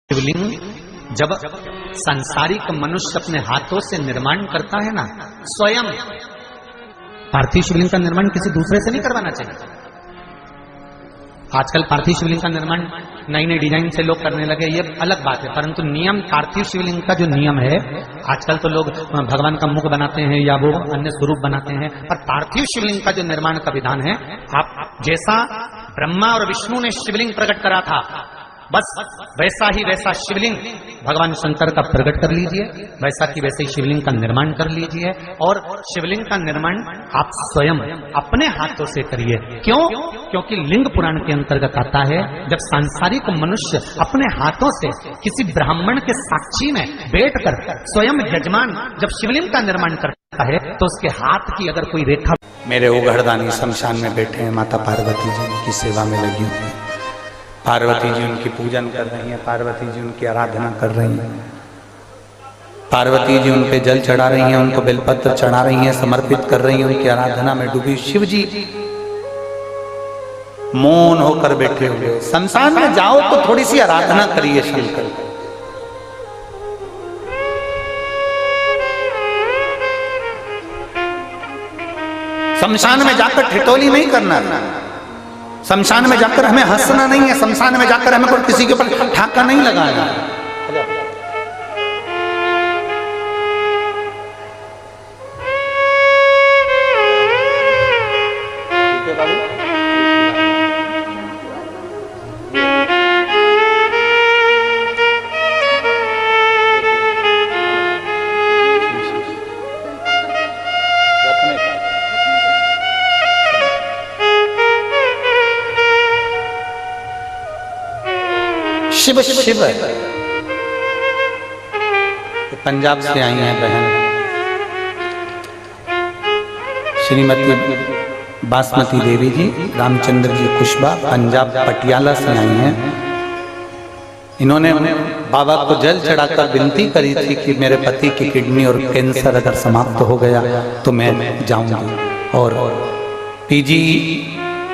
शिवलिंग जब सांसारिक मनुष्य अपने हाथों से निर्माण करता है ना, स्वयं पार्थिव शिवलिंग का निर्माण किसी दूसरे से नहीं करवाना चाहिए। आजकल पार्थिव शिवलिंग का निर्माण नई नई डिजाइन से लोग करने लगे, ये अलग बात है, परंतु नियम पार्थिव शिवलिंग का जो नियम है, आजकल तो लोग भगवान का मुख बनाते हैं या वो अन्य स्वरूप बनाते हैं, पर पार्थिव शिवलिंग का जो निर्माण का विधान है, आप जैसा ब्रह्मा और विष्णु ने शिवलिंग प्रकट करा था, बस वैसा ही वैसा शिवलिंग भगवान शंकर का प्रकट कर लीजिए, वैसा की वैसे ही शिवलिंग का निर्माण कर लीजिए। और शिवलिंग का निर्माण आप स्वयं अपने हाथों से करिए। क्यों? क्योंकि लिंग पुराण के अंतर्गत आता है, जब सांसारिक मनुष्य अपने हाथों से किसी ब्राह्मण के साक्षी में बैठकर स्वयं यजमान जब शिवलिंग का निर्माण करता है, तो उसके हाथ की अगर कोई रेखा। मेरे उघड़दानी शमशान में बैठे हैं, माता पार्वती जी उनकी सेवा में लगी हुई है। पार्वती जी उनकी पूजन कर रही हैं, पार्वती जी उनकी आराधना कर रही हैं, पार्वती जी उन पे जल चढ़ा रही हैं, उनको बेलपत्र चढ़ा रही हैं, समर्पित कर रही हैं, उनकी आराधना में डूबी। शिव जी मौन होकर बैठे हुए। शमशान में जाओ तो थोड़ी सी आराधना करिए शंकर। शमशान में जाकर ठिठोली नहीं करना, शमशान में जाकर हमें हंसना नहीं है, शमशान में जाकर हमें कोई किसी के ऊपर ठाका नहीं लगाना। शिव शिव पंजाब से आई हैं बहन श्रीमती बासमती देवी जी, रामचंद्र जी कुशबा, पंजाब पटियाला से आई हैं। इन्होंने बाबा को जल चढ़ाकर विनती करी थी कि मेरे पति की किडनी और कैंसर अगर समाप्त हो गया तो मैं जाऊंगी। और पीजी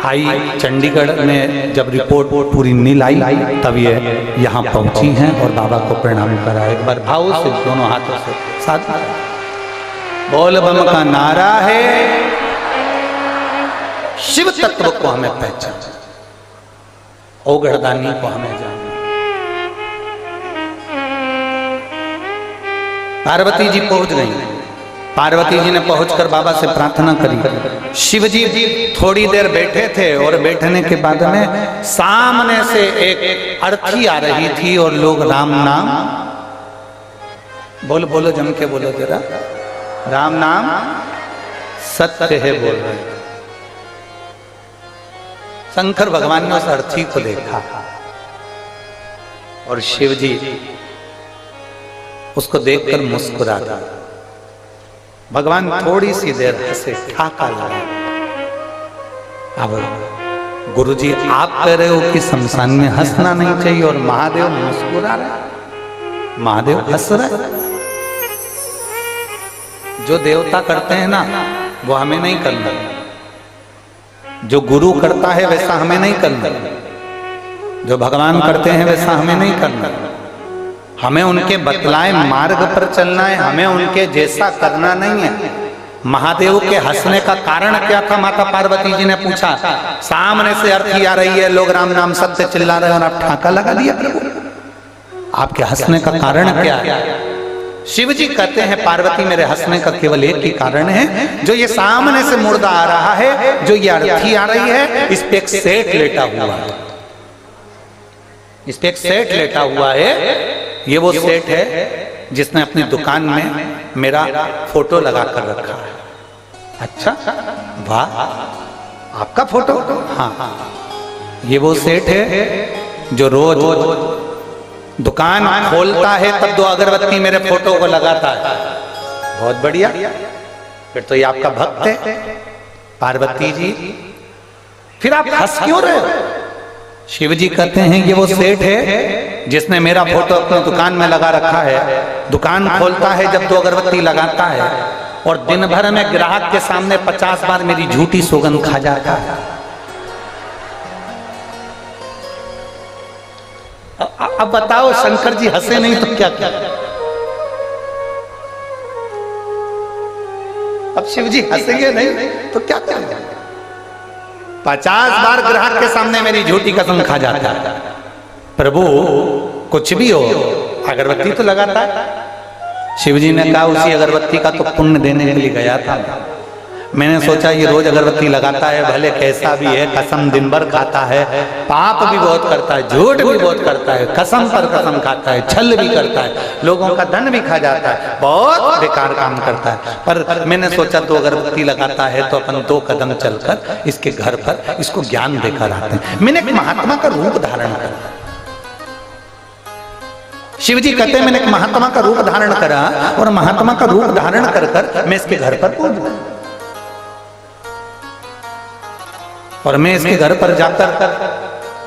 आई चंडीगढ़ में जब रिपोर्ट पूरी नील आई, तब ये यहाँ पहुंची हैं और बाबा को प्रणाम करा। एक बार भाव से दोनों हाथों से साथ बोल बम का नारा है, शिव तत्व को हमें पहचान, ओगढ़दानी को हमें जाना। पार्वती जी पहुंच गई। पार्वती जी ने पहुंचकर बाबा से प्रार्थना करी। शिव जी थोड़ी देर बैठे थे और बैठने के बाद में सामने से एक अर्थी आ रही थी और लोग राम नाम बोलो बोलो, जम के बोलो जरा, राम नाम सत्य है बोल रहे। शंकर भगवान ने उस अर्थी को देखा और शिव जी उसको देखकर मुस्कुरा दिया। भगवान थोड़ी सी देर हंसे, ठाका लगा। अब गुरुजी आप कह रहे हो कि शमशान में हंसना नहीं चाहिए और महादेव मुस्कुरा रहे, महादेव हंस रहे। जो देवता करते हैं ना वो हमें नहीं करना, जो गुरु करता है वैसा हमें नहीं करना, जो भगवान करते हैं वैसा हमें नहीं करना। हमें उनके बतलाए मार्ग पर चलना है, हमें उनके जैसा करना नहीं है। महादेव के हंसने का कारण क्या था? माता पार्वती जी ने पूछा। सामने से अर्थी आ रही है, लोग राम नाम सत्य चिल्ला रहे हैं और आप ठाका लगा दिया प्रभु। आपके हंसने का कारण क्या है? शिव जी कहते हैं पार्वती मेरे हंसने का केवल एक ही कारण है, जो ये सामने से मुर्दा आ रहा है, जो ये अर्थी आ रही है, इस पे एक सेठ लेटा हुआ है, इस पे एक सेठ लेटा हुआ है। ये वो सेठ है जिसने अपनी दुकान में मेरा फोटो लगा कर रखा है। अच्छा, वाह, आपका फोटो? हाँ, ये वो सेठ है जो रोज दुकान खोलता है तब 2 अगरबत्ती मेरे फोटो को लगाता है। बहुत बढ़िया, फिर तो ये आपका भक्त है पार्वती जी। फिर आप हंस क्यों रहे हो? शिव जी कहते हैं ये वो सेठ है जिसने मेरा फोटो अपनी दुकान में लगा रखा है। दुकान खोलता है जब 2 अगरबत्ती लगाता है और दिन भर में ग्राहक के सामने 50 बार मेरी झूठी सौगंध खा जाता है। अब बताओ शंकर जी हंसे नहीं तो क्या क्या। अब शिव जी हंसेंगे नहीं तो क्या करेंगे। 50 बार ग्राहक के सामने मेरी झूठी कसम खा जाता है, प्रभु कुछ भी हो अगरबत्ती तो लगाता है। शिव जी ने कहा उसी अगरबत्ती का तो पुण्य देने के लिए गया था। मैंने सोचा ये रोज अगरबत्ती लगाता है, भले कैसा भी है, कसम दिन भर खाता है, पाप भी बहुत करता है, झूठ भी बहुत करता है, कसम पर कसम खाता है, छल भी करता है, लोगों का धन भी खा जाता है, बहुत बेकार काम करता है। पर मैंने सोचा तो अगरबत्ती लगाता है तो अपन 2 कदम चलकर इसके घर पर इसको ज्ञान देकर आते हैं। मैंने एक महात्मा का रूप धारण करा। शिव जी कहते हैं मैंने एक महात्मा का रूप धारण करा और महात्मा का रूप धारण कर कर मैं इसके घर पर पहुंच गया। और मैं इसके घर पर जाकर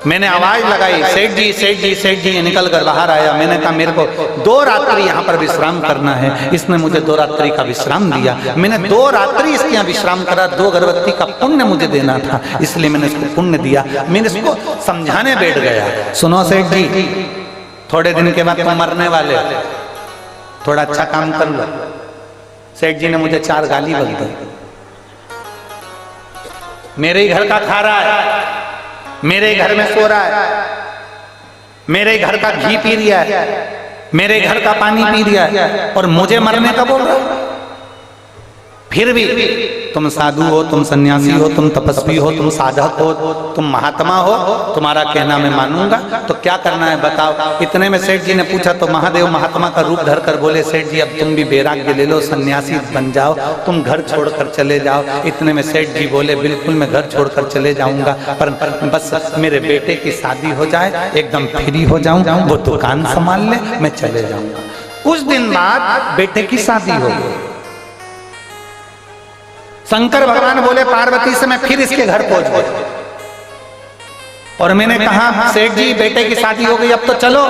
मैंने आवाज लगाई, सेठ जी सेठ जी सेठ जी। निकल कर बाहर आया। मैंने कहा मेरे को 2 रात्रि यहाँ पर विश्राम करना है। इसने मुझे 2 रात्रि का विश्राम दिया। मैंने 2 रात्रि इसके यहाँ विश्राम करा। 2 अगरबत्ती का पुण्य मुझे देना था, इसलिए मैंने इसको पुण्य दिया। मैंने इसको समझाने बैठ गया, सुनो सेठ जी, थोड़े दिन के बाद तुम मरने वाले, थोड़ा अच्छा काम कर लो। सेठ जी ने मुझे 4 गाली बक दी। मेरे ही घर का खा रहा है, मेरे ही घर में सो रहा है, मेरे ही घर का घी पी रिया है, मेरे घर का पानी पी रिया है और मुझे मरने का बोल रहा है। फिर भी तुम साधु हो, तुम सन्यासी हो, तुम तपस्वी हो, तुम साधक हो, तुम महात्मा हो, तुम्हारा कहना मैं मानूंगा, तो क्या करना है बताओ। इतने में सेठ जी ने पूछा तो महादेव महात्मा का रूप धरकर बोले, सेठ जी अब तुम भी वैराग्य ले लो, सन्यासी बन जाओ, तुम घर छोड़कर चले जाओ। इतने में सेठ जी बोले बिल्कुल मैं घर छोड़कर चले जाऊंगा, पर बस मेरे बेटे की शादी हो जाए, एकदम फ्री हो जाऊं, वो दुकान संभाल ले, मैं चले जाऊंगा। कुछ दिन बाद बेटे की शादी हो गई। शंकर भगवान बोले पार्वती से मैं फिर इसके घर पहुंच गया और मैंने कहा सेठ जी बेटे की शादी हो गई, अब तो चलो।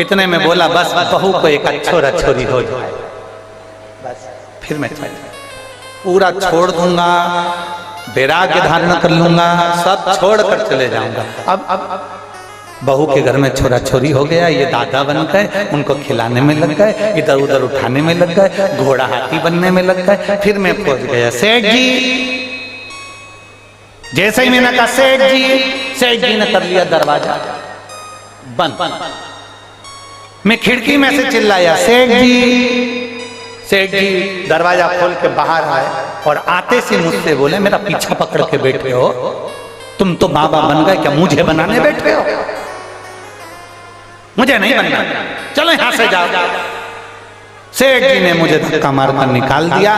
इतने में बोला बस बहू को एक छोरा छोरी हो जाए, बस फिर मैं पूरा छोड़ दूंगा, वैराग्य धारण कर लूंगा, सब छोड़ कर चले जाऊंगा। अब बहू के घर में छोरा छोरी हो गया, ये दादा बन गए, उनको खिलाने में लग गए, इधर उधर उठाने में लग गए, घोड़ा हाथी बनने में लग गए। फिर मैं पहुंच गया सेठ जी। जैसे ही मैंने कहा सेठ जी ने कर लिया दरवाजा बंद। मैं खिड़की में से चिल्लाया सेठ जी। सेठ जी दरवाजा खोल के बाहर आए और आते से मुझसे बोले मेरा पीछा पकड़ के बैठे हो, तुम तो बाबा बन गए, क्या मुझे बनाने बैठे हो? मुझे नहीं बनना, चलो यहां से जाओ। सेठ जी ने मुझे धक्का मारकर निकाल दिया।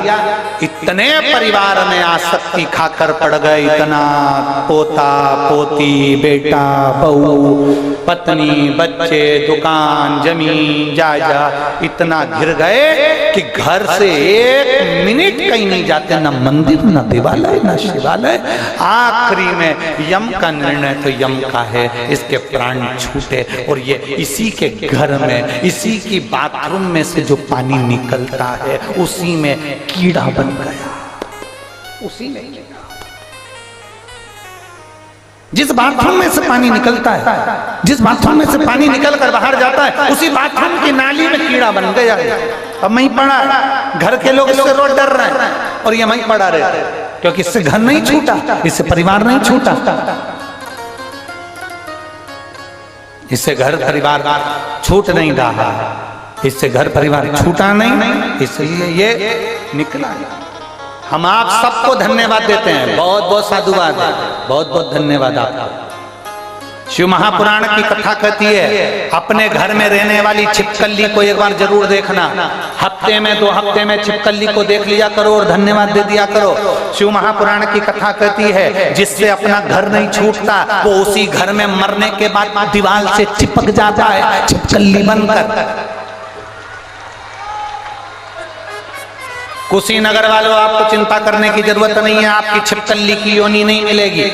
इतने परिवार में आसक्ति खाकर पड़ गए, इतना पोता पोती बेटा बहू पत्नी बच्चे दुकान जमीन जायदाद इतना घिर गए कि घर से 1 मिनट कहीं नहीं जाते, न मंदिर न देवालय न शिवालय। आखिरी में यम का निर्णय तो यम का है, इसके प्राण छूटे और ये इसी के घर में इसी की बाथरूम में से जो पानी निकलता है उसी में कीड़ा बन गया, उसी में। जिस बाथरूम में से पानी निकलता है, जिस बाथरूम में से पानी निकल कर बाहर जाता है, उसी बाथरूम की नाली में कीड़ा बन गया है। अब वहीं पड़ा है, घर के लोग इससे रोज डर रहे हैं और ये वहीं पड़ा रहता है, क्योंकि इससे घर नहीं छूटा, इससे परिवार नहीं छूटा, इससे घर परिवार छूट नहीं रहा, इससे घर परिवार छूटा नहीं, इसलिए ये निकला। हम आप सबको धन्यवाद देते हैं, बहुत बहुत साधुवाद, बहुत बहुत धन्यवाद आपका। शिव महापुराण की कथा कहती है अपने घर में रहने वाली छिपकली को एक बार जरूर देखना, हफ्ते में 2 हफ्ते में छिपकली को देख लिया करो और धन्यवाद दे दिया करो। शिव महापुराण की कथा कहती है जिससे अपना घर नहीं छूटता वो उसी घर में मरने के बाद दीवार से चिपक जाता है छिपकली बनकर। कुशीनगर वालों आपको चिंता करने की जरूरत नहीं है, आपकी छिपकली की योनि नहीं मिलेगी,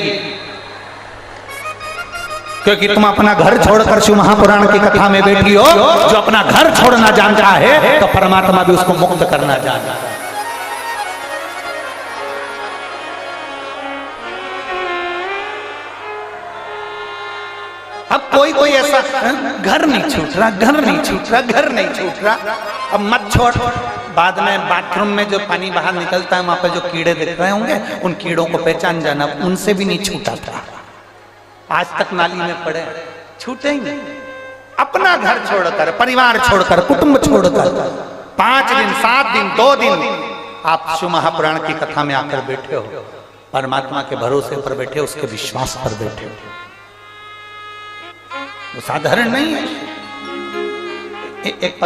क्योंकि तुम अपना घर छोड़कर शिव महापुराण की कथा में बैठी हो। जो अपना घर छोड़ना जानता है तो परमात्मा भी उसको मुक्त करना जानता है। अब कोई कोई ऐसा घर नहीं छूट रहा, घर नहीं छूट रहा, घर नहीं छूट रहा, अब मत छोड़। बाद में बाथरूम में जो पानी बाहर निकलता है वहां पर जो कीड़े दिख रहे होंगे, उन कीड़ों को पहचान जाना, उनसे भी नहीं छूटा था। आज तक नाली में पड़े, छूटे ही नहीं। अपना घर छोड़कर, परिवार छोड़कर, कुटुंब छोड़कर 5 दिन, 7 दिन, 2 दिन आप शिव महापुराण की कथा में आकर बैठे हो, परमात्मा के भरोसे पर बैठे, उसके विश्वास पर बैठे हो। वो साधारण नहीं है। एक